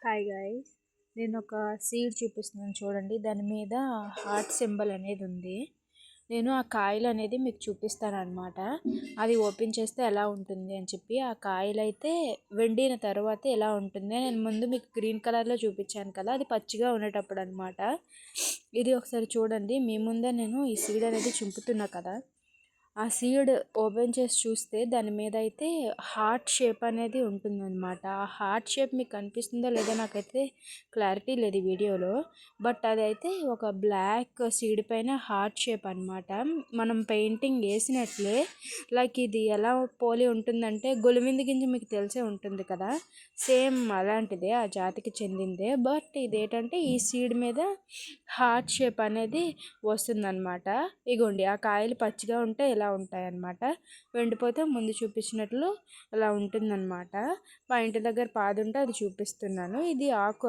Hi guys, నేను ఒక seed చూపిస్తున్నాను చూడండి. దాని మీద హార్ట్ సింబల్ అనేది ఉంది. నేను ఆ కాయలు అనేది మీకు చూపిస్తాను అనమాట. అది ఓపెన్ చేస్తే ఎలా ఉంటుంది అని చెప్పి. ఆ కాయలు అయితే వెండిన తర్వాత ఎలా ఉంటుంది, నేను ముందు మీకు గ్రీన్ కలర్లో చూపించాను కదా, అది పచ్చిగా ఉండేటప్పుడు అనమాట. ఇది ఒకసారి చూడండి. మీ ముందే నేను ఈ సీడ్ అనేది చింపుతున్నా కదా, ఆ సీడ్ ఓపెన్ చేసి చూస్తే దాని మీద అయితే హార్ట్ షేప్ అనేది ఉంటుందన్నమాట. ఆ హార్ట్ షేప్ మీకు కనిపిస్తుందో లేదో నాకైతే క్లారిటీ లేదు ఈ వీడియోలో. బట్ అదైతే ఒక బ్లాక్ సీడ్ పైన హార్ట్ షేప్ అనమాట. మనం పెయింటింగ్ వేసినట్లే లైక్ ఇది ఎలా పోలి ఉంటుందంటే గొలువింది గింజ మీకు తెలిసే ఉంటుంది కదా, సేమ్ అలాంటిదే, ఆ జాతికి చెందిందే. బట్ ఇదేంటంటే ఈ సీడ్ మీద హార్ట్ షేప్ అనేది వస్తుందన్నమాట. ఇగోండి, ఆ కాయలు పచ్చిగా ఉంటే ఇలా ఉంటాయన్నమాట, వెండిపోతే ముందు చూపించినట్లు అలా ఉంటుందన్నమాట. మా ఇంటి దగ్గర పాదు ఉంటే అది చూపిస్తున్నాను. ఇది ఆకు